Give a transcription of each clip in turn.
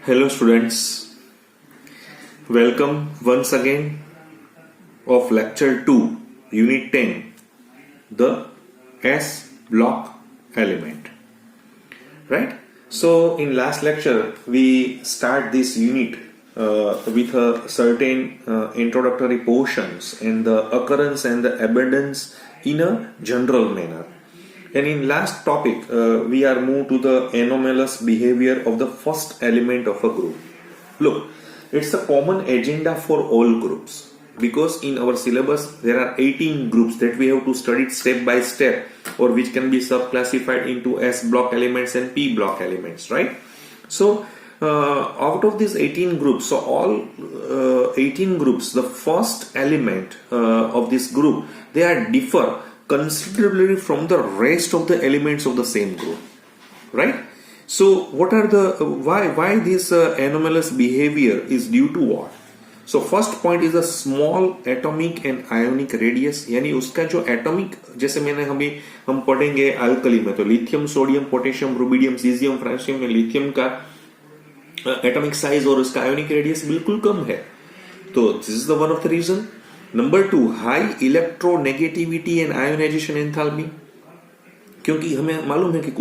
Hello students, welcome once again of lecture 2, unit 10, the S block element, right? So in last lecture we start this unit with a certain introductory portions and the occurrence and the abundance in a general manner. And in last topic, we are moved to the anomalous behavior of the first element of a group. Look, it's a common agenda for all groups because in our syllabus there are 18 groups that we have to study step by step, or which can be sub-classified into S block elements and P block elements, right? So out of these 18 groups, so all 18 groups, the first element of this group, they are differ considerably from the rest of the elements of the same group, right? So what are the why this anomalous behavior is due to what? So first point is a small atomic and ionic radius, यानी उसका जो atomic, जैसे मैंने हम पढ़ेंगे alkali में, तो lithium, sodium, potassium, rubidium, caesium, francium में लिथियम का एटॉमिक साइज और उसका आयोनिक रेडियस बिल्कुल कम है. तो this is the one of the reason. Number 2, high electronegativity and ionisation enthalpy, क्योंकि हमें मालूम है कि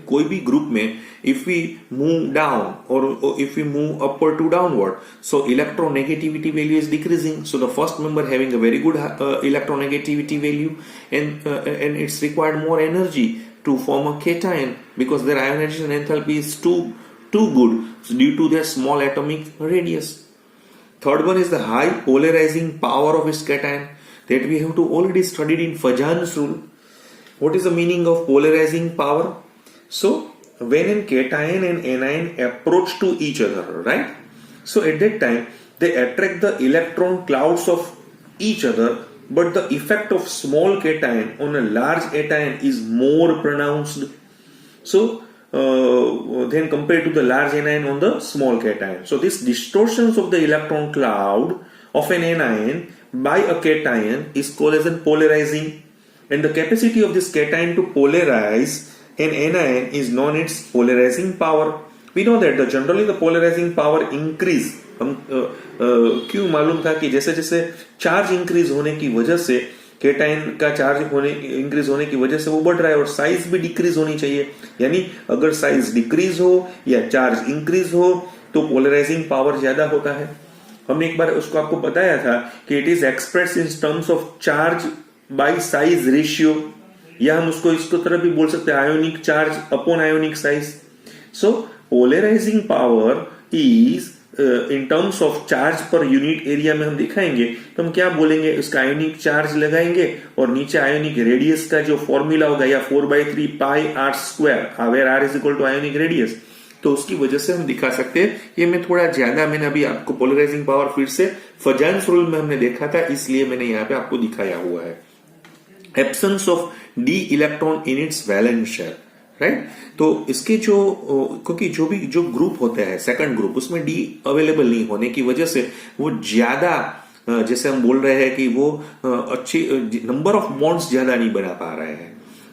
कोई भी ग्रुप में इफ वी मूव डाउन और if we move upward to downward, so electronegativity value is decreasing. So the first member having a very good electronegativity value and it's required more energy to form a cation because their ionization enthalpy is too good, so due to their small atomic radius. Third one is the high polarizing power of its cation that we have to already studied in Fajans rule. What is the meaning of polarizing power? So when a cation and anion approach to each other, right? So at that time they attract the electron clouds of each other, but the effect of small cation on a large anion is more pronounced. So then compared to the large anion on the small cation. So this distortions of the electron cloud of an anion by a cation is called as a polarizing, and the capacity of this cation to polarize an anion is known as polarizing power. We know that generally the polarizing power increase. हम क्यों मालूम था कि जैसे जैसे charge increase होने की वजह से केटाइन का चार्ज इंक्रीज होने की वजह से वो बढ़ रहा है और साइज भी डिक्रीज होनी चाहिए. यानी अगर साइज डिक्रीज हो या चार्ज इंक्रीज हो तो पोलराइजिंग पावर ज्यादा होता है. हमने एक बार उसको आपको बताया था कि it is express in terms of charge by size ratio, या हम इसको तरह भी बोल सकते हैं ionic charge upon ionic size. So polarising power is in terms of charge per unit area में हम दिखाएंगे तो हम क्या बोलेंगे, उसका आयोनिक चार्ज लगाएंगे और नीचे आयोनिक रेडियस का जो फॉर्मूला होगा या 4/3 pi r square, where r is equal to ionic radius, तो उसकी वजह से हम दिखा सकते हैं. ये मैं थोड़ा ज्यादा, मैंने अभी आपको पोलराइजिंग पावर फिर से फजान्स रूल में हमने देखा था, इसलिए मैंने यहाँ पे आपको दिखाया हुआ है. Absence of d electron in its valence shell, right? तो इसके क्योंकि जो ग्रुप होता है सेकंड ग्रुप, उसमें डी अवेलेबल नहीं होने की वजह से वो ज्यादा, जैसे हम बोल रहे हैं कि वो अच्छी नंबर ऑफ बॉन्ड्स ज्यादा नहीं बना पा रहे हैं.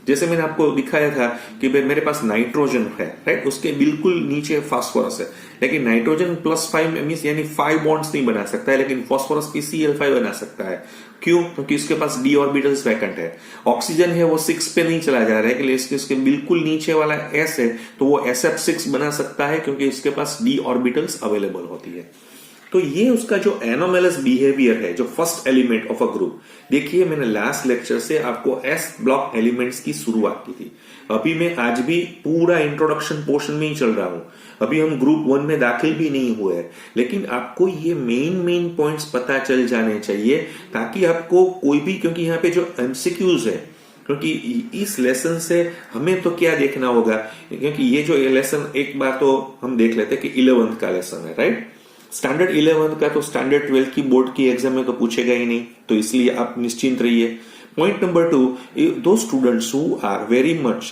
जैसे मैंने आपको दिखाया था कि मेरे पास नाइट्रोजन है, राइट? उसके बिल्कुल नीचे फास्फोरस है, लेकिन नाइट्रोजन +5 मीन्स यानी 5 बॉन्ड्स नहीं बना सकता है, लेकिन फास्फोरस PCl5 बना सकता है. क्यों? क्योंकि इसके पास डी ऑर्बिटल्स वैकेंट है. ऑक्सीजन है वो 6 पे नहीं चला जा रहा है, लेकिन इसके बिल्कुल नीचे वाला S है तो वो SF6 बना सकता है क्योंकि इसके पास डी ऑर्बिटल्स अवेलेबल होती है. तो ये उसका जो एनोमैलस बिहेवियर है, जो first element of a group. देखिए मैंने लास्ट लेक्चर से आपको एस ब्लॉक एलिमेंट्स की शुरुआत की थी. अभी मैं आज भी पूरा इंट्रोडक्शन पोर्शन में ही चल रहा हूं. अभी हम ग्रुप 1 में दाखिल भी नहीं हुए हैं, लेकिन आपको ये मेन पॉइंट्स पता चल जाने चाहिए ताकि आपको कोई भी, क्योंकि यहाँ पे जो एमसीक्यूज है, क्योंकि इस लेसन से हमें तो क्या देखना होगा, क्योंकि ये जो लेसन एक बार तो हम देख लेते हैं कि 11th का लेसन है, राइट? स्टैंडर्ड 11th का तो स्टैंडर्ड 12th की बोर्ड की एग्जाम में तो पूछेगा ही नहीं, तो इसलिए आप निश्चिंत रहिए. Point number 2, those students who are very much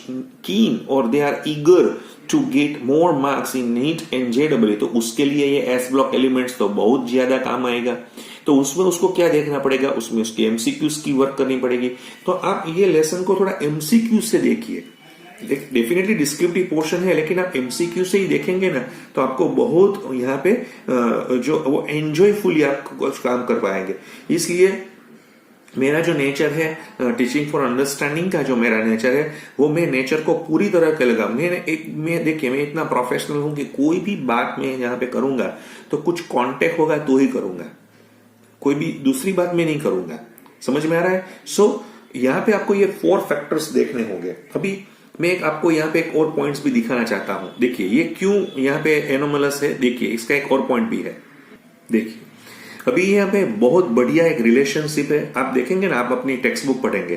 keen or they are eager to get more marks in NEET and JEE, तो उसके लिए ये S block elements तो बहुत ज्यादा काम आएगा. तो उसमें उसको क्या देखना पड़ेगा, उसमें उसकी MCQs की वर्क करनी पड़ेगी. तो आप ये लेसन को थोड़ा MCQ से देखिए, डेफिनेटली डिस्क्रिप्टिव पोर्शन है, लेकिन आप एमसीक्यू से ही देखेंगे ना तो आपको बहुत यहाँ पे जो वो एंजॉयफुली आप काम कर पाएंगे। इसलिए मेरा जो नेचर है टीचिंग फॉर अंडरस्टैंडिंग का जो मेरा नेचर है वो मैं नेचर को पूरी तरह के लगा मैं देखिए मैं इतना प्रोफेशनल हूं कि कोई भी बात मैं यहाँ पे करूंगा तो कुछ कांटेक्ट होगा तो ही करूंगा, कोई भी दूसरी बात मैं नहीं करूंगा। समझ में आ रहा है? सो यहाँ पे आपको ये 4 फैक्टर्स देखने होंगे। अभी मैं आपको यहाँ पे एक और पॉइंट्स भी दिखाना चाहता हूं। देखिए ये क्यों यहाँ पे एनोमलस है, देखिए इसका एक और पॉइंट भी है। देखिए अभी यहाँ पे बहुत बढ़िया एक रिलेशनशिप है, आप देखेंगे ना, आप अपनी टेक्स्ट बुक पढ़ेंगे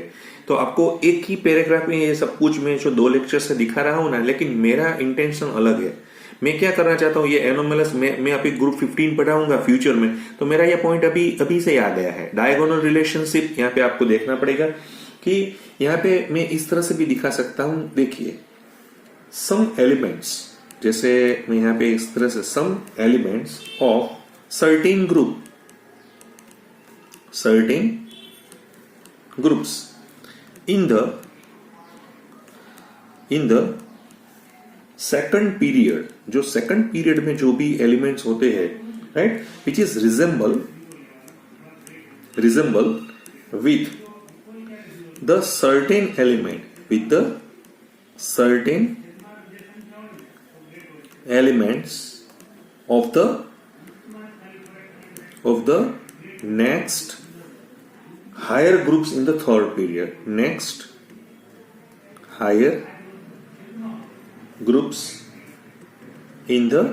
तो आपको एक ही पैराग्राफ में ये सब कुछ मैं जो 2 लेक्चर से दिखा रहा हूं ना, लेकिन मेरा इंटेंशन अलग है। मैं क्या करना चाहता हूं, ये एनोमलस मैं अभी ग्रुप 15 पढ़ाऊंगा फ्यूचर में, तो मेरा ये पॉइंट अभी से आ गया है। डायगोनल रिलेशनशिप यहाँ पे आपको देखना पड़ेगा कि यहाँ पे मैं इस तरह से भी दिखा सकता हूं। देखिए सम एलिमेंट्स, जैसे मैं यहाँ पे इस तरह से some elements of certain groups in the second period, जो second period में जो भी elements होते हैं, right, which is resemble with the certain element, with the certain elements of the next higher groups in the third period, next higher groups in the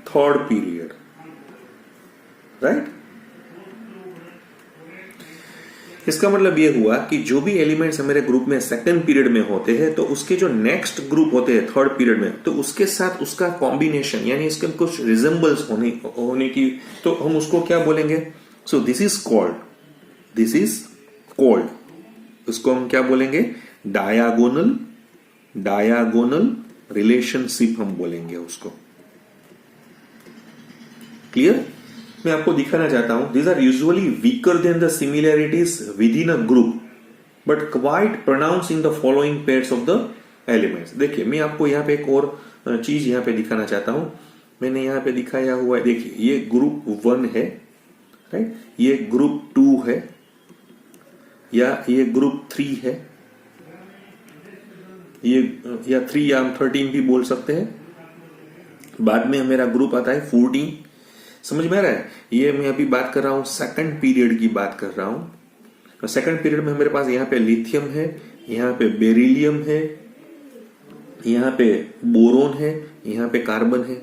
third period, right? इसका मतलब ये हुआ कि जो भी एलिमेंट्स मेरे ग्रुप में second period में होते हैं तो उसके जो नेक्स्ट ग्रुप होते हैं थर्ड पीरियड में, तो उसके साथ उसका कॉम्बिनेशन यानी इसके कुछ रिजेंबल्स होने की, तो हम उसको क्या बोलेंगे? सो दिस इज कॉल्ड, उसको हम क्या बोलेंगे? डायगोनल रिलेशनशिप हम बोलेंगे उसको। क्लियर? मैं आपको दिखाना चाहता हूं, these are usually weaker than the similarities within a group but quite pronounce in the following pairs of the elements. देखिए मैं आपको यहाँ पे एक और चीज यहाँ पे दिखाना चाहता हूं। मैंने यहाँ पे दिखाया हुआ है, देखिए ये ग्रुप 1 है, राइट, ये ग्रुप 2 है, या ये ग्रुप 3 है, ये या 3 या हम 13 भी बोल सकते हैं। बाद में मेरा ग्रुप आता है 14। समझ में आ रहा है? ये मैं अभी बात कर रहा हूं सेकंड पीरियड की बात कर रहा हूं। सेकंड पीरियड में मेरे पास यहाँ पे लिथियम है, यहाँ पे बेरिलियम है, यहाँ पे बोरोन है, यहाँ पे कार्बन है।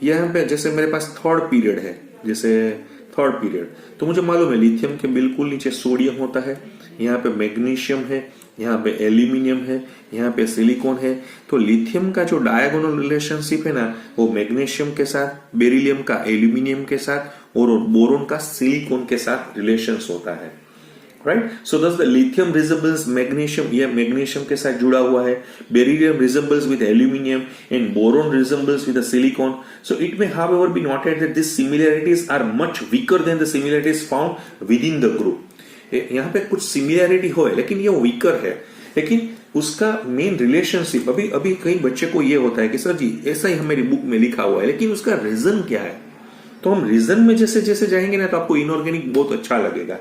यहाँ पे जैसे मेरे पास थर्ड पीरियड है, जैसे थर्ड पीरियड, तो मुझे मालूम है लिथियम के बिल्कुल नीचे सोडियम होता है, यहाँ पे मैग्नीशियम है, यहाँ पे एल्यूमिनियम है, यहाँ पे सिलिकॉन है। तो लिथियम का जो डायगोनल रिलेशनशिप है ना, वो मैग्नीशियम के साथ, बेरिलियम का एल्यूमिनियम के साथ और बोरोन का सिलिकॉन के साथ रिलेशंस होता है, right. So thus the lithium resembles magnesium, ये मैग्नीशियम के साथ जुड़ा हुआ है, beryllium resembles with aluminium and boron resembles with silicon. So it may however be noted that this similarities are much weaker than the similarities found within the group. यहाँ पे कुछ similarity हो है लेकिन ये वीकर है, लेकिन उसका मेन रिलेशनशिप अभी कई बच्चे को ये होता है कि सर जी ऐसा ही हमारी बुक में लिखा हुआ है, लेकिन उसका रीजन क्या है? तो हम रीजन में जैसे जैसे जाएंगे ना तो आपको इनऑर्गेनिक बहुत अच्छा लगेगा।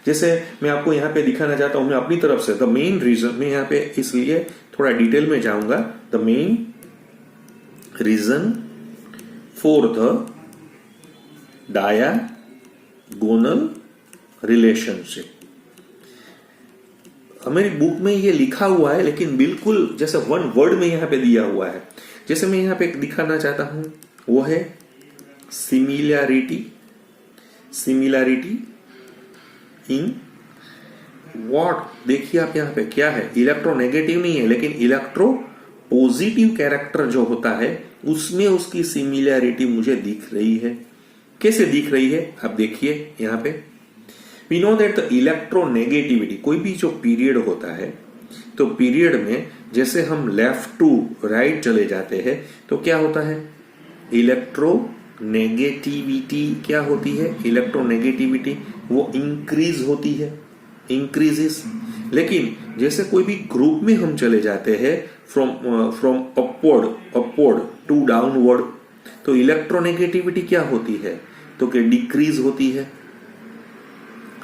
जैसे मैं आपको यहाँ पे दिखाना चाहता हूं, मैं अपनी तरफ से द मेन रीजन, मैं यहाँ पे इसलिए थोड़ा डिटेल में जाऊंगा। The main reason for the diagonal relationship, हमारी बुक में ये लिखा हुआ है लेकिन बिल्कुल जैसे वन वर्ड में यहाँ पे दिया हुआ है। जैसे मैं यहाँ पे दिखाना चाहता हूं वो है सिमिलैरिटी इन व्हाट। देखिए आप यहाँ पे क्या है, इलेक्ट्रोनेगेटिव नहीं है लेकिन इलेक्ट्रो पॉजिटिव कैरेक्टर जो होता है उसमें उसकी सिमिलैरिटी मुझे दिख रही है। कैसे दिख रही है आप देखिए यहाँ पे। We know that the electronegativity, कोई भी जो पीरियड होता है तो पीरियड में जैसे हम लेफ्ट टू राइट चले जाते हैं तो क्या होता है, इलेक्ट्रोनेगेटिविटी क्या होती है, इलेक्ट्रोनेगेटिविटी वो इंक्रीज होती है, इंक्रीजेस। लेकिन जैसे कोई भी ग्रुप में हम चले जाते हैं फ्रॉम अपवर्ड टू डाउनवर्ड, तो इलेक्ट्रोनेगेटिविटी क्या होती है, तो क्या डिक्रीज होती है,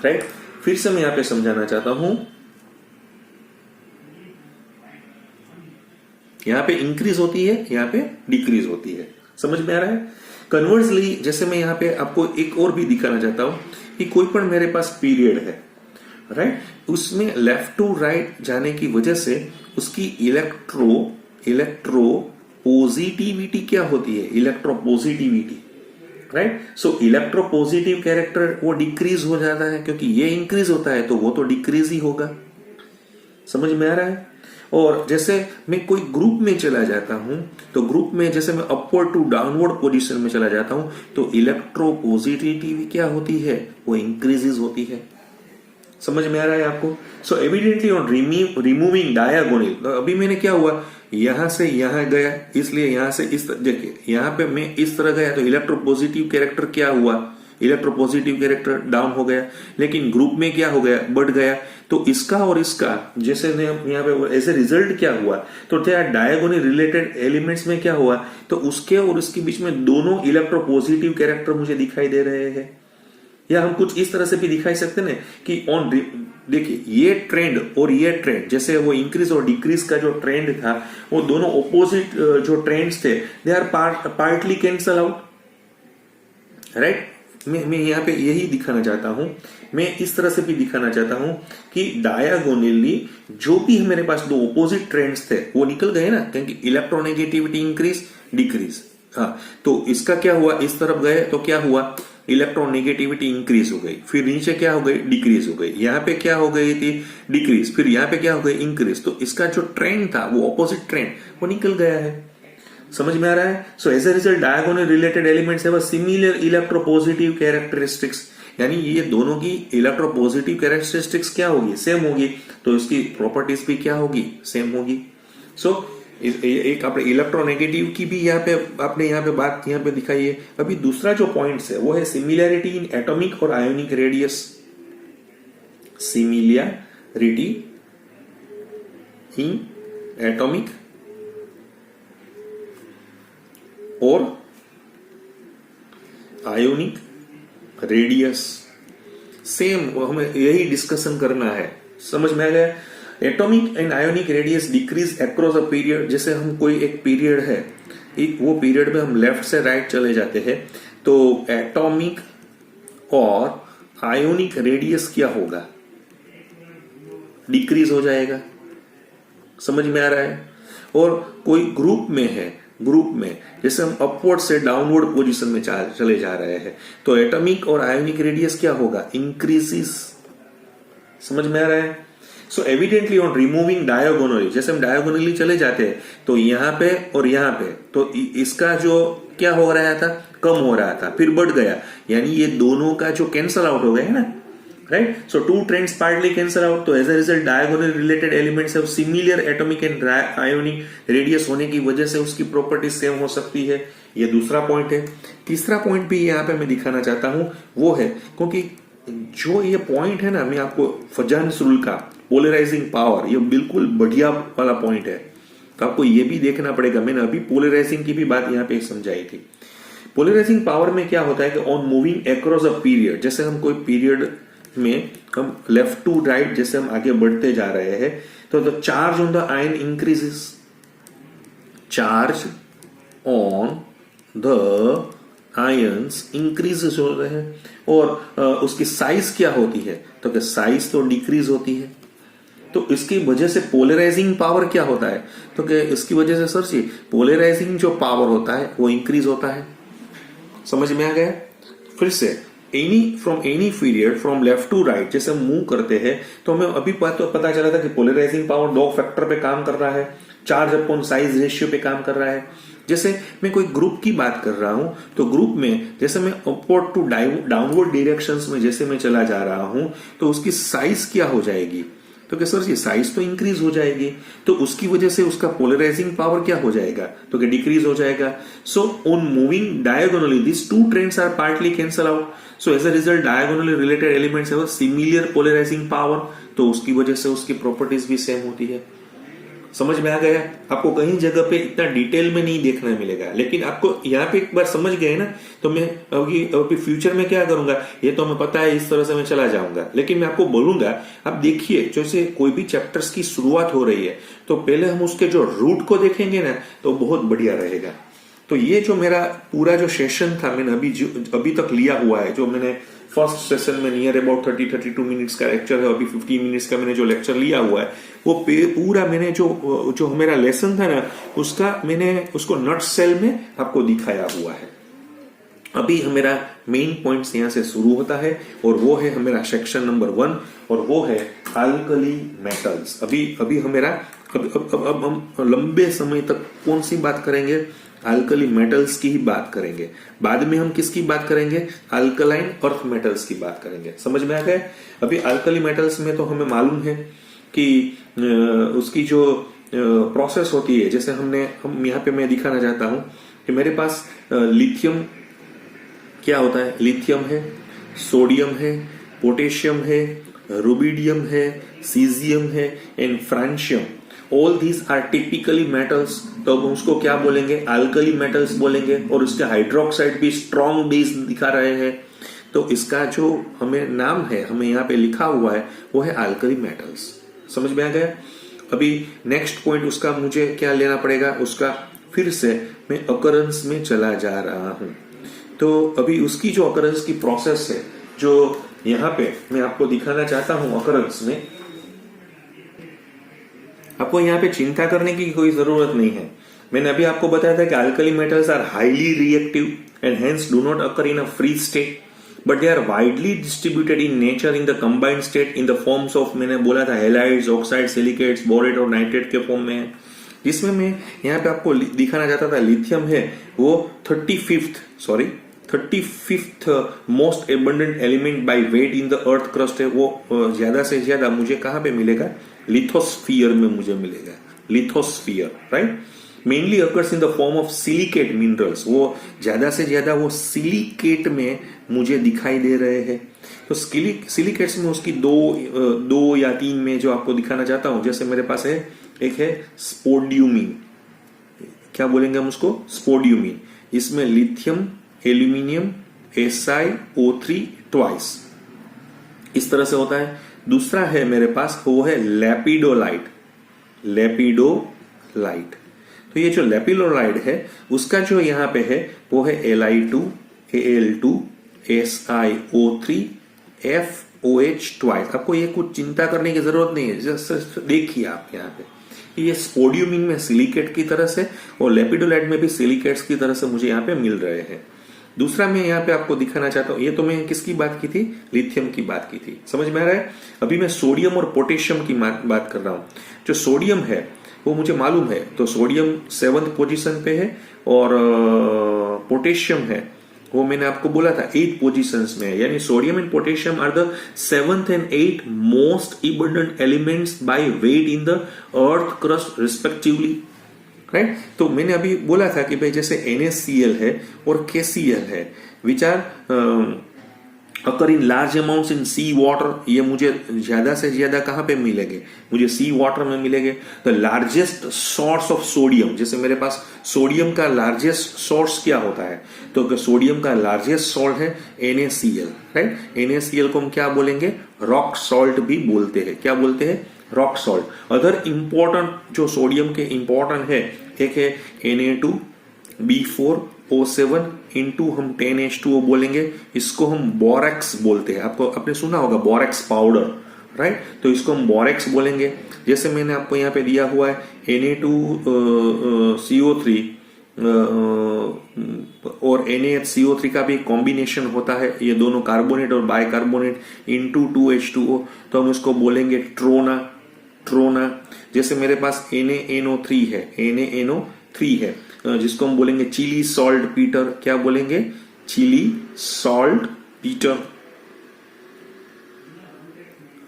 राइट। फिर से मैं यहां पे समझाना चाहता हूं, यहां पे इंक्रीज होती है, यहां पे डिक्रीज होती है, समझ में आ रहा है। कन्वर्सली जैसे मैं यहां पे आपको एक और भी दिखाना चाहता हूं कि कोई पण मेरे पास पीरियड है, राइट, उसमें लेफ्ट टू राइट जाने की वजह से उसकी इलेक्ट्रो पॉजिटिविटी क्या होती है, इलेक्ट्रो पॉजिटिविटी, राइट। सो इलेक्ट्रो पॉजिटिव कैरेक्टर वो डिक्रीज हो जाता है, क्योंकि ये इंक्रीज होता है तो वो तो डिक्रीज ही होगा, समझ में आ रहा है। और जैसे मैं कोई ग्रुप में चला जाता हूं, तो ग्रुप में जैसे मैं अपवर्ड टू डाउनवर्ड पोजीशन में चला जाता हूं, तो इलेक्ट्रो पॉजिटिविटी क्या होती है, वो इंक्रीजेस होती है, समझ में आ रहा है आपको। सो एविडेंटली ऑन रिमूविंग डायगोनल, तो अभी मैंने क्या हुआ, यहां से यहां गया, इसलिए यहां से इस देखिए यहां पे मैं इस तरह गया, तो इलेक्ट्रो पॉजिटिव कैरेक्टर क्या हुआ, इलेक्ट्रो पॉजिटिव कैरेक्टर डाउन हो गया। लेकिन ग्रुप में क्या हो गया, बढ़ गया। तो इसका और इसका जैसे यहाँ पे एज ए रिजल्ट क्या हुआ, तो डायगोनल रिलेटेड एलिमेंट्स में क्या हुआ, तो उसके और इसके बीच में दोनों इलेक्ट्रो पॉजिटिव कैरेक्टर मुझे दिखाई दे रहे हैं। या हम कुछ इस तरह से भी दिखाई सकते हैं कि ऑन देखिए ये ट्रेंड और ये ट्रेंड, जैसे वो इंक्रीज और डिक्रीज का जो ट्रेंड था, वो दोनों ऑपोजिट जो ट्रेंड्स थे, they are partly cancel out, right. मैं यहाँ पे यही दिखाना चाहता हूं, मैं इस तरह से भी दिखाना चाहता हूं कि डायगोनली जो भी मेरे पास दो ऑपोजिट ट्रेंड्स थे वो निकल गए ना, क्योंकि इलेक्ट्रोनेगेटिविटी इंक्रीज डिक्रीज, हाँ, तो इसका क्या हुआ, इस तरफ गए तो क्या हुआ, इलेक्ट्रोनेगेटिविटी इंक्रीज हो गई, फिर नीचे क्या हो गई, डिक्रीज हो गई, यहाँ पे क्या हो गई थी, डिक्रीज, फिर यहाँ पे क्या हो गई, इंक्रीज। तो इसका जो ट्रेंड था वो ऑपोजिट ट्रेंड वो निकल गया है, समझ में आ रहा है। So as a result diagonal related elements have a similar electropositive characteristics, यानी ये दोनों की इलेक्ट्रोपॉजिटिव कैरेक्टरिस्टिक्स क्या होगी, सेम होगी, तो इसकी प्रॉपर्टीज भी क्या होगी, सेम होगी। सो एक आपने इलेक्ट्रोनेगेटिव की भी यहाँ पे आपने यहाँ पे बात यहाँ पे दिखाई है। अभी दूसरा जो पॉइंट्स है वो है सिमिलैरिटी इन एटॉमिक और ionic radius, similarity in atomic और आयोनिक रेडियस, सेम हमें यही डिस्कशन करना है, समझ में आ गया। Atomic and ionic radius decrease across a period, जैसे हम कोई एक पीरियड है, वो पीरियड में हम लेफ्ट से राइट चले जाते हैं, तो एटॉमिक और आयोनिक रेडियस क्या होगा, डिक्रीज हो जाएगा, समझ में आ रहा है। और कोई ग्रुप में है, ग्रुप में जैसे हम अपवर्ड से डाउनवर्ड पोजीशन में चले जा रहे हैं, तो एटॉमिक और आयोनिक रेडियस क्या होगा, इंक्रीजेस, समझ में आ रहा है। सो एविडेंटली ऑन रिमूविंग डायगोनली, जैसे हम डायगोनली चले जाते हैं तो यहाँ पे और यहाँ पे, तो इसका जो क्या हो रहा था, कम हो रहा था, फिर बढ़ गया, यानी ये दोनों का जो कैंसल आउट हो गया है ना, right. So two trends partly cancel out, तो as a result diagonal related elements have similar atomic and ionic radius होने की वजह से उसकी प्रॉपर्टी सेम हो सकती है, ये दूसरा पॉइंट है। तीसरा पॉइंट भी यहाँ पे मैं दिखाना चाहता हूं, वो है क्योंकि जो ये पॉइंट है ना, मैं आपको फजान्स रूल का पोलराइजिंग पावर, ये बिल्कुल बढ़िया वाला पॉइंट है, तो आपको ये भी देखना पड़ेगा। मैंने अभी पोलराइजिंग की भी बात यहाँ पे समझाई थी। पोलराइजिंग पावर में क्या होता है कि on moving across a period, जैसे हम कोई पीरियड में हम लेफ्ट टू राइट जैसे हम आगे बढ़ते जा रहे हैं, तो the charge on the ion increases, charge on the ions increases हो रहे हैं, और उसकी साइज क्या होती है, तो क्या साइज तो डिक्रीज होती है। तो इसकी वजह से पोलराइजिंग पावर क्या होता है, तो क्या इसकी वजह से सर जी पोलराइजिंग जो पावर होता है वो इंक्रीज होता है, समझ में आ गया। फिर से from any period from left to right जैसे हम मूव करते हैं, तो हमें अभी पता चला था कि पोलराइजिंग पावर दो फैक्टर पे काम कर रहा है, चार्ज अपॉन साइज रेशियो पे काम कर रहा है। जैसे मैं कोई ग्रुप की बात कर रहा हूं, तो ग्रुप में जैसे मैं अपवर्ड टू डाउनवर्ड डायरेक्शंस में जैसे मैं चला जा रहा हूं, तो उसकी साइज क्या हो जाएगी, तो क्या सर जी साइज तो इंक्रीज हो जाएगी, तो उसकी वजह से उसका पोलराइजिंग पावर क्या हो जाएगा, तो क्या डिक्रीज हो जाएगा। So on moving diagonally this two trends are partly cancel out, so as a result diagonally related elements have similar polarising power, तो उसकी वजह से उसकी प्रॉपर्टीज भी सेम होती है। समझ में आ गया। आपको कहीं जगह पे इतना डिटेल में नहीं देखना मिलेगा, लेकिन आपको यहाँ पे एक बार समझ गए ना, तो मैं अभी फ्यूचर में क्या करूंगा ये तो हमें पता है, इस तरह से मैं चला जाऊंगा, लेकिन मैं आपको बोलूंगा आप देखिए जैसे कोई भी चैप्टर्स की शुरुआत हो रही है तो पहले हम उसके जो रूट को देखेंगे ना तो बहुत बढ़िया रहेगा। तो ये जो मेरा पूरा जो सेशन था मैंने अभी तक लिया हुआ है, जो मैंने फर्स्ट सेशन में नियर अबाउट 30-32 मिनट्स का लेक्चर है, अभी 15 मिनट्स का मैंने जो लेक्चर लिया हुआ है वो पूरा मैंने जो मेरा लेसन था ना उसका मैंने उसको नट सेल में आपको दिखाया हुआ है। अभी मेरा मेन पॉइंट्स यहाँ से शुरू होता है और वो है मेरा सेक्शन नंबर 1 और वो है अल्कली मेटल्स। अभी हमेरा अब हम लंबे समय तक कौन सी बात करेंगे, अल्कली मेटल्स की ही बात करेंगे। बाद में हम किसकी बात करेंगे, अल्कलाइन अर्थ मेटल्स की बात करेंगे। समझ में आ गया। अभी अल्कली मेटल्स में तो हमें मालूम है कि उसकी जो प्रोसेस होती है, जैसे हम यहाँ पे मैं दिखाना चाहता हूं कि मेरे पास लिथियम क्या होता है, लिथियम है, सोडियम है, पोटेशियम है, रुबिडियम है, सीजियम है and francium. All these are typically metals, तो हम उसको क्या बोलेंगे, अल्कली मेटल्स बोलेंगे। और उसके हाइड्रोक्साइड भी स्ट्रॉन्ग बेस दिखा रहे हैं, तो इसका जो हमें नाम है, हमें यहाँ पे लिखा हुआ है वो है अल्कली मेटल्स। समझ में आ गया। अभी नेक्स्ट पॉइंट उसका मुझे क्या लेना पड़ेगा, उसका फिर से मैं अकरेंस में चला जा रहा हूं। तो अभी उसकी जो अकरेंस की प्रोसेस है जो यहाँ पे मैं आपको दिखाना चाहता हूं अकरेंस में, आपको यहाँ पे चिंता करने की कोई जरूरत नहीं है। मैंने अभी आपको बताया था कि alkali metals are highly reactive and hence do not occur in a free state, but they are widely distributed in nature in the combined state in the forms of, मैंने बोला था हैलाइड्स, ऑक्साइड, सिलिकेट्स, बोरेट और nitrate के form में है। जिसमें मैं यहाँ पे आपको दिखाना चाहता था लिथियम है वो 35th most abundant element by weight in the earth crust है। वो ज्यादा से ज्यादा मुझे कहां पे मिलेगा, लिथोस्फीयर में मुझे मिलेगा, lithosphere, right. Mainly occurs in the form of silicate minerals, वो ज्यादा से ज्यादा वो सिलिकेट में मुझे दिखाई दे रहे हैं। तो सिलिकेट्स में उसकी दो या तीन में जो आपको दिखाना चाहता हूं, जैसे मेरे पास है एक है स्पोडियमिन, क्या बोलेंगे हम उसको, स्पोडियमिन। इसमें लिथियम, एल्यूमिनियम, SiO3 ट्वाइस, इस तरह से होता है। दूसरा है मेरे पास वो है लेपिडोलाइट, लेपिडोलाइट। तो ये जो लेपिडोलाइट है उसका जो यहां पे है वो है Li2, Al2, SiO3, FOH twice. आपको ये कुछ चिंता करने की जरूरत नहीं है, जस्ट देखिए आप यहाँ पे ये स्पोडियमिन में सिलिकेट की तरह से और लेपिडोलाइट में भी सिलिकेट्स की तरह से मुझे यहाँ पे मिल रहे हैं। दूसरा मैं यहाँ पे आपको दिखाना चाहता हूँ, ये तो मैं किसकी बात की थी, लिथियम की बात की थी। समझ में आ रहा है। अभी मैं सोडियम और पोटेशियम की बात कर रहा हूँ। जो सोडियम है वो मुझे मालूम है, तो सोडियम 7th पोजीशन पे है और पोटेशियम है वो मैंने आपको बोला था 8 पोजीशंस में है। यानी sodium and potassium are the 7th and 8th most abundant elements by weight in the earth crust respectively, right. तो मैंने अभी बोला था कि भाई जैसे NaCl है और KCl है which are occur in large amounts in sea water, ये मुझे ज्यादा से ज्यादा कहां पे मिलेंगे, मुझे सी वाटर में मिलेंगे। The largest source of sodium, जैसे मेरे पास सोडियम का लार्जेस्ट सोर्स क्या होता है, तो सोडियम का लार्जेस्ट सॉल्ट है NaCl, राइट। NaCl को हम क्या बोलेंगे, रॉक सॉल्ट भी बोलते हैं। क्या बोलते हैं, रॉक सॉल्ट। अदर इंपॉर्टेंट जो सोडियम के इंपॉर्टेंट है, एक है Na2B4O7 इंटू हम 10H2O बोलेंगे, इसको हम बोरेक्स बोलते हैं। आपने सुना होगा बोरेक्स पाउडर, राइट। तो इसको हम बोरेक्स बोलेंगे। जैसे मैंने आपको यहाँ पे दिया हुआ है Na2CO3 और NaHCO3 का भी कॉम्बिनेशन होता है, ये दोनों कार्बोनेट और बाइकार्बोनेट इंटू 2H2O, तो हम उसको बोलेंगे ट्रोना। जैसे मेरे पास NaNO3 है, जिसको हम बोलेंगे चिली सॉल्ट पीटर। क्या बोलेंगे, Chile saltpetre.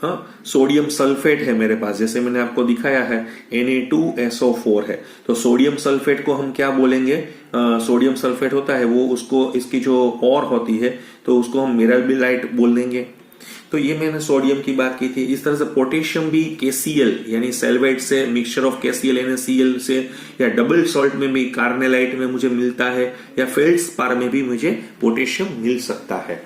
Sodium sulphate है मेरे पास, जैसे मैंने आपको दिखाया है Na2SO4 है, तो सोडियम सल्फेट को हम क्या बोलेंगे, सोडियम सल्फेट होता है वो, उसको इसकी जो और होती है तो उसको हम मिराबिलाइट बोल देंगे। तो ये मैंने सोडियम की बात की थी। इस तरह से पोटेशियम भी KCl यानी सल्फेट से, मिक्सचर ऑफ KCl NaCl से, या डबल सॉल्ट में भी कार्नेलाइट में मुझे मिलता है, या फेल्डस्पार में भी मुझे पोटेशियम मिल सकता है।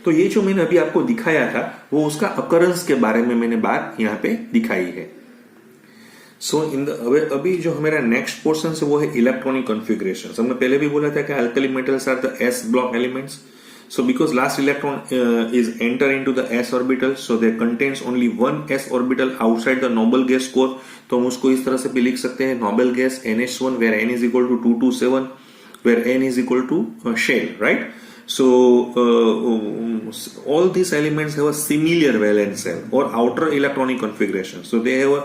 तो ये जो मैंने अभी आपको दिखाया था वो उसका अकरेंस के बारे में मैंने बात यहाँ पे दिखाई है। सो अभी जो हमारा नेक्स्ट पोर्शन है वो है इलेक्ट्रॉनिक कॉन्फ़िगरेशन। हमने पहले भी बोला था कि alkali metals are the s block elements. So because last electron is enter into the s orbital, so there contains only one s orbital outside the noble gas core, तो हम उसको इस तरह से भी लिख सकते हैं, noble gas NH1 where n is equal to 227, where n is equal to shell, right? So all these elements have a similar valence shell or outer electronic configuration. So they have a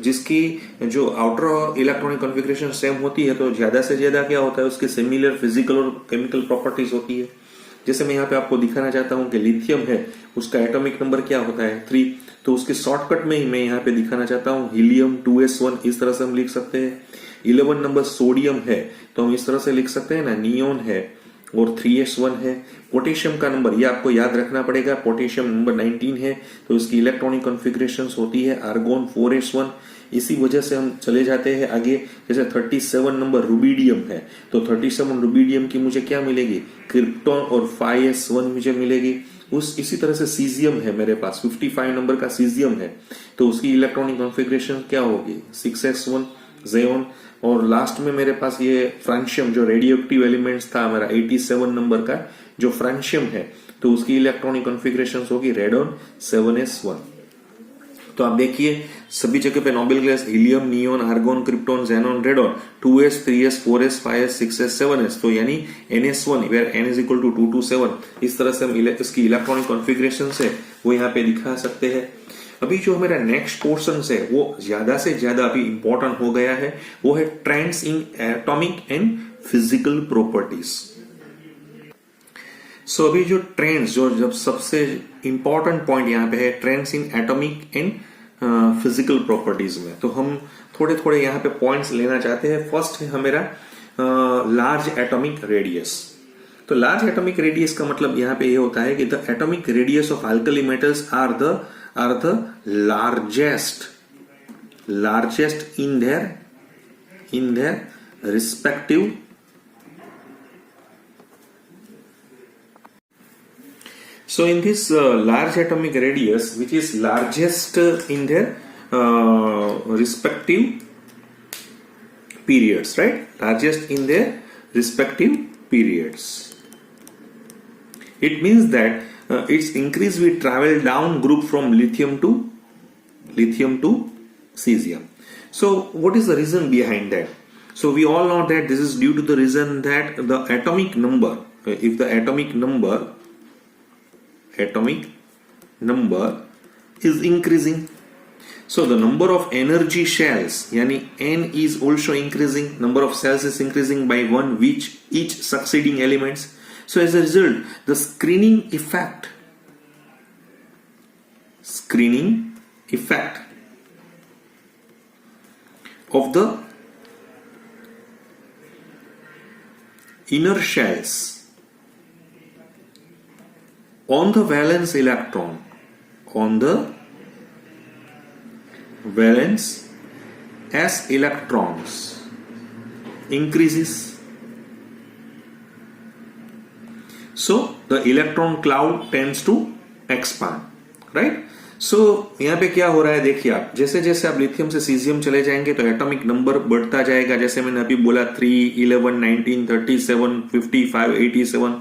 जिसकी जो outer electronic configuration same होती है तो ज्यादा से ज्यादा क्या होता है, उसके सिमिलर फिजिकल और केमिकल प्रॉपर्टीज होती है। जैसे मैं यहाँ पे आपको दिखाना चाहता हूँ कि लिथियम है, उसका एटॉमिक नंबर क्या होता है 3, तो उसके शॉर्टकट में ही मैं यहाँ पे दिखाना चाहता हूँ हीलियम 2s1, इस तरह से हम लिख सकते हैं। 11 नंबर सोडियम है तो हम इस तरह से लिख सकते हैं ना, नियोन है और 3s1 है। पोटेशियम का नंबर ये आपको याद रखना पड़ेगा, पोटेशियम नंबर 19 है तो इसकी इलेक्ट्रॉनिक कॉन्फ़िगरेशंस होती है आर्गोन 4s1। इसी वजह से हम चले जाते हैं आगे, जैसे 37 नंबर रुबिडियम है तो 37 रुबिडियम की मुझे क्या मिलेगी, क्रिप्टॉन और 5s1 मुझे मिलेगी। इसी तरह से सीजियम है मेरे पास, 55 नंबर का सीजियम है तो उसकी इलेक्ट्रॉनिक कॉन्फ़िगरेशन क्या होगी, 6s1 जेऑन। और लास्ट में मेरे पास ये फ्रांशियम जो रेडियो एक्टिव एलिमेंट्स था मेरा 87 नंबर का जो फ्रांशियम है तो उसकी इलेक्ट्रॉनिक कॉन्फ़िगरेशन होगी रेडॉन 7s1। तो आप देखिए सभी जगह पे noble gas helium, neon, argon, krypton, xenon, radon 2s, 3s, 4s, 5s, 6s, 7s, तो यानी NS1 where n is equal to 227। इस तरह से हम इसकी इलेक्ट्रॉनिक कॉन्फ़िगरेशन से वो यहाँ पे दिखा सकते हैं। अभी जो हमारा नेक्स्ट पोर्शन है वो ज्यादा से ज्यादा अभी इंपॉर्टेंट हो गया है, वो है trends in atomic and physical properties. So अभी जो ट्रेंड्स, जो जब सबसे इंपॉर्टेंट पॉइंट यहाँ पे है trends in atomic and physical properties में, तो हम थोड़े थोड़े यहाँ पे पॉइंट्स लेना चाहते हैं। फर्स्ट है हमारा लार्ज एटॉमिक रेडियस। तो लार्ज एटॉमिक रेडियस का मतलब यहाँ पे ये होता है कि the atomic radius of alkali metals are the largest in their respective So in this large atomic radius, which is largest in their respective periods, right? Largest in their respective periods. It means that its increase will travel down group from lithium to cesium. So what is the reason behind that? So we all know that this is due to the reason that the atomic number, if the atomic number is increasing, so the number of energy shells yani n is also increasing, number of cells is increasing by one which each succeeding elements. So as a result the screening effect of the inner shells on the valence electron, on the valence s electrons increases. So the electron cloud tends to expand, right? So यहाँ पे क्या हो रहा है देखिए आप, जैसे जैसे आप लिथियम से सीजियम चले जाएंगे तो एटॉमिक नंबर बढ़ता जाएगा। जैसे मैंने अभी बोला 3, 11, 19, 37, 55, 87,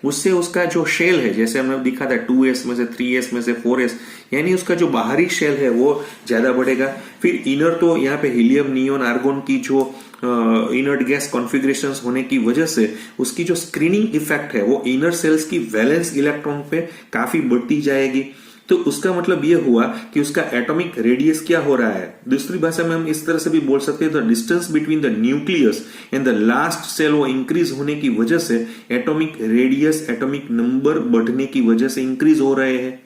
उससे उसका जो शेल है, जैसे हमने दिखा था 2s में से 3s में से 4s, यानी उसका जो बाहरी शेल है वो ज्यादा बढ़ेगा। फिर इनर, तो यहाँ पे हीलियम, नियोन, आर्गोन की जो इनर्ट गैस कॉन्फ़िगरेशंस होने की वजह से उसकी जो स्क्रीनिंग इफेक्ट है वो इनर सेल्स की वैलेंस इलेक्ट्रॉन पे काफी बढ़ती जाएगी। तो उसका मतलब ये हुआ कि उसका एटॉमिक रेडियस क्या हो रहा है। दूसरी भाषा में हम इस तरह से भी बोल सकते हैं, the distance between the nucleus and the last shell वो इंक्रीज होने की वजह से एटॉमिक रेडियस, एटॉमिक नंबर बढ़ने की वजह से इंक्रीज हो रहे हैं।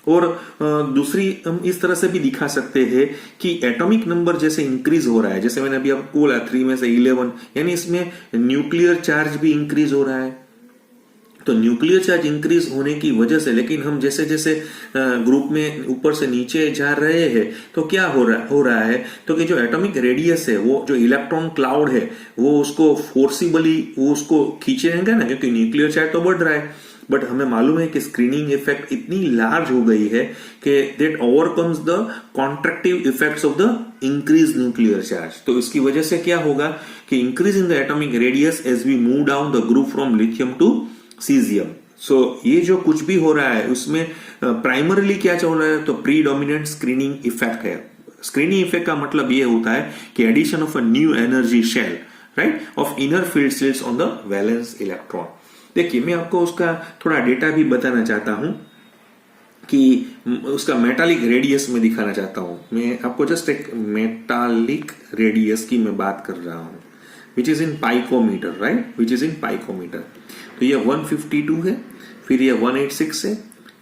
और दूसरी हम इस तरह से भी दिखा सकते हैं कि एटॉमिक नंबर जैसे इंक्रीज हो रहा है, जैसे मैंने अभी आपको बोला 3 में से 11, यानी इसमें न्यूक्लियर चार्ज भी इंक्रीज हो रहा है। तो न्यूक्लियर चार्ज इंक्रीज होने की वजह से, लेकिन हम जैसे जैसे ग्रुप में ऊपर से नीचे जा रहे हैं तो क्या हो रहा है, तो कि जो एटॉमिक रेडियस है, वो जो इलेक्ट्रॉन क्लाउड है, वो उसको फोर्सिबली वो उसको खींचेगा ना, क्योंकि न्यूक्लियर चार्ज तो बढ़ रहा है। बट हमें मालूम है कि स्क्रीनिंग इफेक्ट इतनी लार्ज हो गई है कि that overcomes the contractive effects of the increase nuclear charge. तो इसकी वजह से क्या होगा कि increase in the atomic radius as we move down the group from lithium to caesium. So ये जो कुछ भी हो रहा है उसमें प्राइमरीली क्या चल रहा है, तो प्रीडोमिनेंट स्क्रीनिंग इफेक्ट है। स्क्रीनिंग इफेक्ट का मतलब ये होता है कि addition of a new energy shell, right, of inner filled shells on the valence electron. देखिए मैं आपको उसका थोड़ा डेटा भी बताना चाहता हूं कि उसका मेटालिक रेडियस में दिखाना चाहता हूं। मैं आपको जस्ट एक मेटालिक रेडियस की मैं बात कर रहा हूं, which is in picometre, right, which is in picometre. तो ये 152 है, फिर ये 186 है,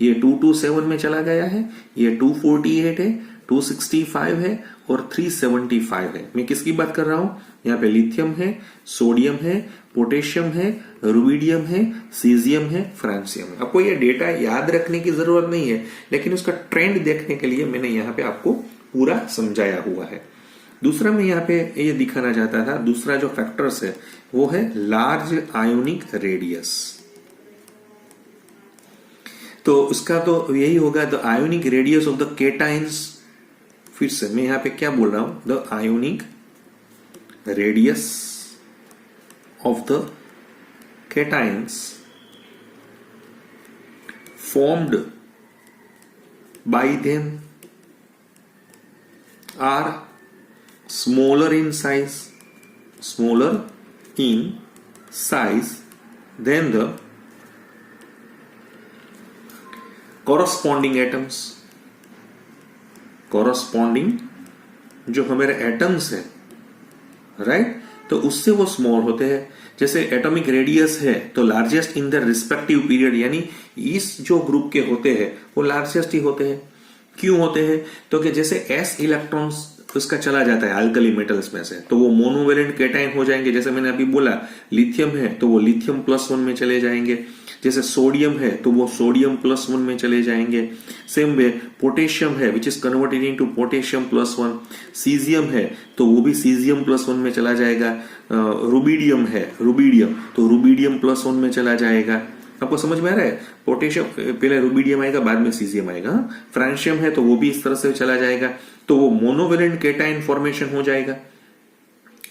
ये 227 में चला गया है, ये 248 है, 265 है और 375 है। मैं किसकी बात कर रहा हूं, यहाँ पे लिथियम है, सोडियम है, पोटेशियम है, रुबिडियम है, सीजियम है, फ्रांसियम है। आपको ये डेटा याद रखने की जरूरत नहीं है, लेकिन उसका ट्रेंड देखने के लिए मैंने यहाँ पे आपको पूरा समझाया हुआ है। दूसरा मैं यहाँ पे ये दिखाना चाहता था, दूसरा जो फैक्टर्स है वो है लार्ज आयोनिक रेडियस। तो उसका तो यही होगा, the ionic radius of the cations. फिर से मैं यहाँ पे क्या बोल रहा हूं, the ionic radius of the cations formed by them are smaller in size than the corresponding atoms। corresponding जो हमारे एटम्स है, राइट, तो उससे वो स्मॉल होते हैं। जैसे एटॉमिक रेडियस है तो largest in the respective period, यानी इस जो ग्रुप के होते हैं वो लार्जेस्ट ही होते हैं। क्यों होते हैं, तो कि जैसे s इलेक्ट्रॉन्स उसका चला जाता है अल्कली मेटल्स में से, तो वो मोनोवेलेंट केटाइन हो जाएंगे। जैसे मैंने अभी बोला लिथियम है तो वो लिथियम +1 में चले जाएंगे, जैसे सोडियम है तो वो सोडियम +1 में चले जाएंगे। सेम वे पोटेशियम है which is converted into potassium +1, caesium है तो वो भी सीजियम +1 में चला जाएगा। रुबिडियम है, रुबिडियम तो रुबिडियम +1 में चला जाएगा। आपको समझ में आ रहा है, पोटेशियम पहले रुबिडियम आएगा बाद में सीजियम आएगा। फ्रांशियम है तो वो भी इस तरह से चला जाएगा, तो वो मोनोवेलेंट केटाइन फॉर्मेशन हो जाएगा।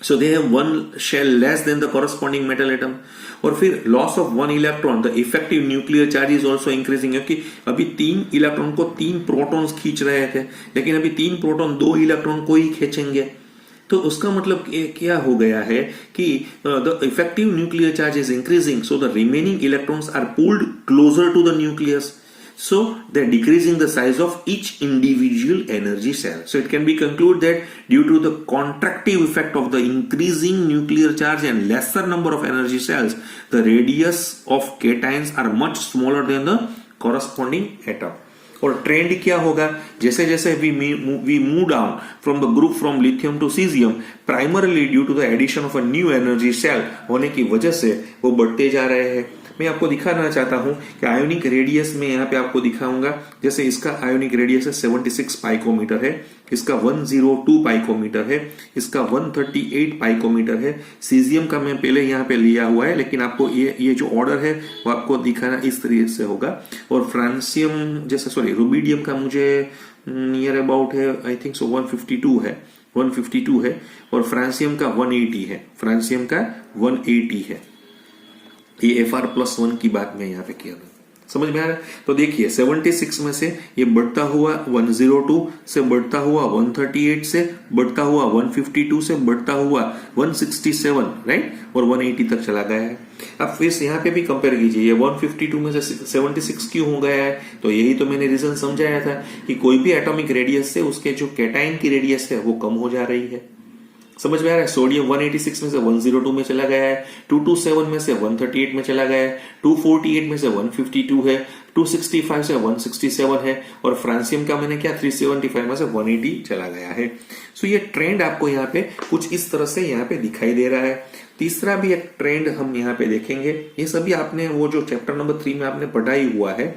So they have one shell less than the corresponding metal atom। और फिर loss of one electron, the effective nuclear charge is also increasing, क्योंकि अभी 3 इलेक्ट्रॉन को 3 प्रोटॉन्स खींच रहे थे, लेकिन अभी 3 प्रोटॉन 2 इलेक्ट्रॉन को ही खींचेंगे। तो उसका मतलब क्या हो गया है कि the effective nuclear charge is increasing, so the remaining electrons are pulled closer to the nucleus, so they're decreasing the size of each individual energy cell। So it can be concluded that due to the contractive effect of the increasing nuclear charge and lesser number of energy cells, the radius of cations are much smaller than the corresponding atom। और trend क्या होगा, जैसे जैसे we move down from the group from lithium to caesium, primarily due to the addition of a new energy shell होने की वजह से वो बढ़ते जा रहे हैं। मैं आपको दिखाना चाहता हूं कि आयोनिक रेडियस में यहाँ पे आपको दिखाऊंगा, जैसे इसका आयोनिक रेडियस है 76 पाइकोमीटर है, इसका 102 पाइकोमीटर है, इसका 138 पाइकोमीटर है। सीजियम का मैं पहले यहाँ पे लिया हुआ है, लेकिन आपको ये जो ऑर्डर है वो आपको दिखाना इस तरीके से होगा। और फ्रांसियम जैसे रुबिडियम का मुझे नियर अबाउट है, आई थिंक सो 152 है, 152 है। और फ्रांसियम का 180 है, फ्रांसियम का 180 है। ये Fr+1 की बात मैं यहाँ पे किया था, समझ में आ रहा है। तो देखिए 76 में से ये बढ़ता हुआ 102 से बढ़ता हुआ 138 से बढ़ता हुआ 152 से बढ़ता हुआ 167, राइट, और 180 तक चला गया है। अब फिर यहाँ पे भी कंपेयर कीजिए, ये 152 में से 76 क्यों हो गया है, तो यही तो मैंने रीजन समझाया था कि कोई भी एटॉमिक रेडियस से उसके जो कैटाइन की रेडियस है वो कम हो जा रही है। समझ में आ रहा है। सोडियम 186 में से 102 में चला गया है, 227 में से 138 में चला गया है, 248 में से 152 है, 265 से 167 है, और फ्रांसियम का मैंने क्या 375 में से 180 चला गया है। सो ये ट्रेंड आपको यहाँ पे कुछ इस तरह से यहाँ पे दिखाई दे रहा है। तीसरा भी एक ट्रेंड हम यहाँ पे देखेंगे, ये सभी आपने वो जो चैप्टर नंबर 3 में आपने पढ़ा ही हुआ है,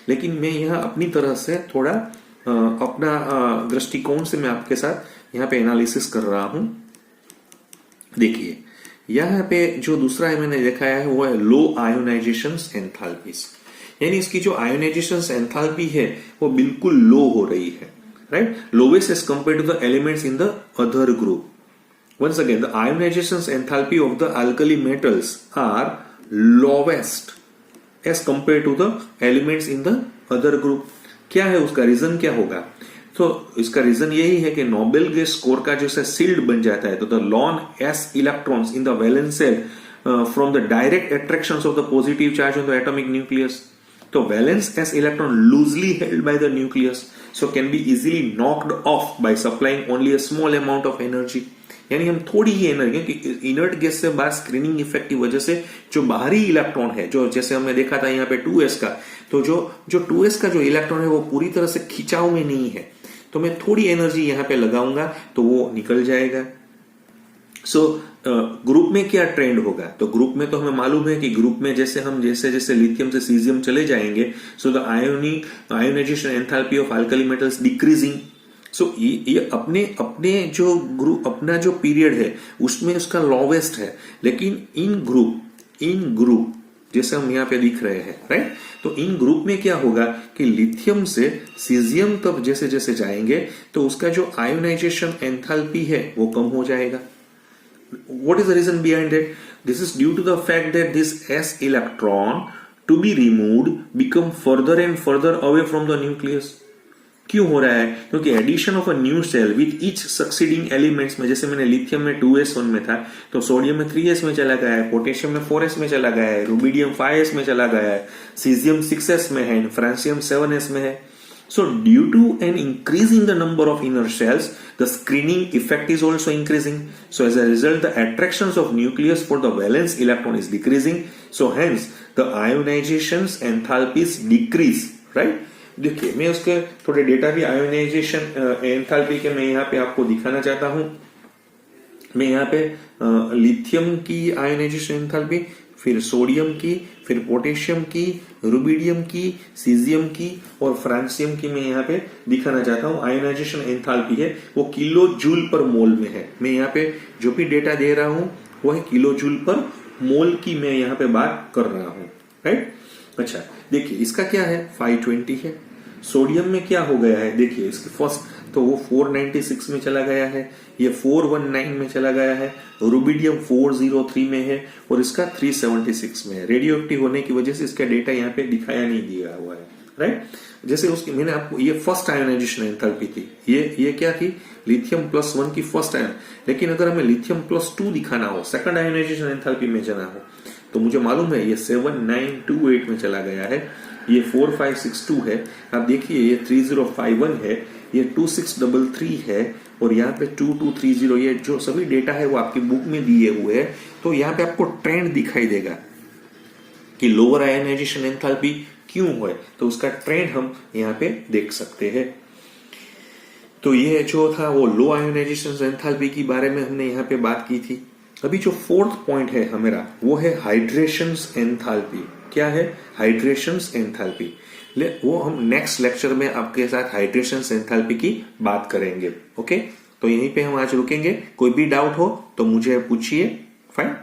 लेकिन मैं यहाँ अपनी तरह से थोड़ा अपना दृष्टिकोण से मैं आपके साथ यहाँ पे एनालिसिस कर रहा हूं। देखिए यहाँ पे जो दूसरा है मैंने दिखाया है वो है लो आयोनाइजेशन एंथैल्पीज, यानी इसकी जो आयोनाइजेशन एंथैल्पी है वो बिल्कुल लो हो रही है, right, lowest as compare to the elements in the other group. Once again, the ionization enthalpy of the alkali metals are lowest as compared to the elements in the other group. क्या है उसका reason क्या होगा? तो इसका reason यही है कि नोबेल गैस स्कोर का जैसे सील्ड बन जाता है, तो the lone s electrons in the valence shell from the direct attractions of the positive charge on the atomic nucleus, तो valence s electron loosely held by the nucleus so can be easily knocked off by supplying only a small amount of energy. यानी हम थोड़ी ही energy, क्योंकि inert gas से बाहर screening effect की वजह से जो बाहरी इलेक्ट्रॉन है, जो जैसे हमने देखा था यहाँ पे 2s का, तो जो 2s का जो इलेक्ट्रॉन है वो पूरी तरह से खिंचाव में नहीं है, तो मैं थोड़ी एनर्जी यहाँ पे लगाऊंगा तो वो निकल जाएगा। सो ग्रुप में क्या ट्रेंड होगा? तो ग्रुप में तो हमें मालूम है कि ग्रुप में जैसे हम जैसे लिथियम से सीजियम चले जाएंगे, so the ionization enthalpy of alkali metals decreasing. So ये अपने जो ग्रुप, अपना जो पीरियड है उसमें उसका लॉवेस्ट है, लेकिन इन ग्रुप जैसे हम यहाँ पे दिख रहे हैं, राइट, तो इन ग्रुप में क्या होगा कि लिथियम से सीजियम तक जैसे जैसे जाएंगे तो उसका जो आयोनाइजेशन एंथैल्पी है वो कम हो जाएगा। What is the reason behind it? This is due to the fact that this s electron to be removed become further and further away from the nucleus. क्यों हो रहा है? क्योंकि addition of a new shell with each succeeding elements में, जैसे मैंने lithium में 2s1 में था, तो सोडियम में 3s में चला गया है, पोटेशियम में 4s में चला गया है, रुबिडियम 5s में चला गया है, सीजियम 6s में है, फ्रांसियम 7s में है। So due to an increase in the number of inner cells, the screening effect is also increasing. So as a result, the attractions of nucleus for the valence electron is decreasing. So hence the ionization enthalpies decrease, right? देखिए मैं उसके थोड़े data भी ionisation enthalpy के मैं यहाँ पे आपको दिखाना चाहता हूँ। मैं यहाँ पे लिथियम की आयोनाइजेशन एंथैल्पी, फिर सोडियम की, फिर पोटेशियम की, रुबिडियम की, सीजियम की और फ्रांसियम की मैं यहाँ पे दिखाना चाहता हूँ। आयोनाइजेशन एंथैल्पी है वो किलो जूल पर मोल में है। मैं यहाँ पे जो भी डेटा दे रहा हूँ वो है किलो जूल पर मोल की मैं यहाँ पे बात कर रहा हूँ, राइट। अच्छा देखिए इसका क्या है 520 है। सोडियम में क्या हो गया है, देखिए इसकी फर्स्ट तो वो 496 में चला गया है, ये 419 में चला गया है, रुबिडियम 403 में है और इसका 376 में है। रेडियो एक्टिव होने की वजह से इसका डेटा यहाँ पे दिखाया नहीं दिया हुआ है, राइट। जैसे उसकी मैंने आपको ये फर्स्ट आयोनाइजेशन एंथैल्पी थी, ये क्या थी लिथियम +1 की फर्स्ट आयन, लेकिन अगर हमें लिथियम +2 दिखाना हो, सेकंड आयोनाइजेशन एंथैल्पी में जाना हो, तो मुझे मालूम है ये 7928 में चला गया है, ये 4562 है। आप देखिए ये 3051 है, ये 2633 है और यहाँ पे 2230, ये जो सभी डेटा है वो आपकी बुक में दिए हुए हैं। तो यहाँ पे आपको ट्रेंड दिखाई देगा कि लोअर आयोनाइजेशन एंथैल्पी क्यों है, तो उसका ट्रेंड हम यहाँ पे देख सकते हैं। तो ये जो था वो लो आयोनाइजेशन एंथैल्पी के बारे में हमने यहाँ पे बात की थी। अभी जो फोर्थ पॉइंट है हमारा वो है हाइड्रेशन एंथैल्पी। क्या है हाइड्रेशन एंथैल्पी? वो हम नेक्स्ट लेक्चर में आपके साथ हाइड्रेशन एंथैल्पी की बात करेंगे। ओके, तो यहीं पे हम आज रुकेंगे। कोई भी डाउट हो तो मुझे पूछिए। फाइन।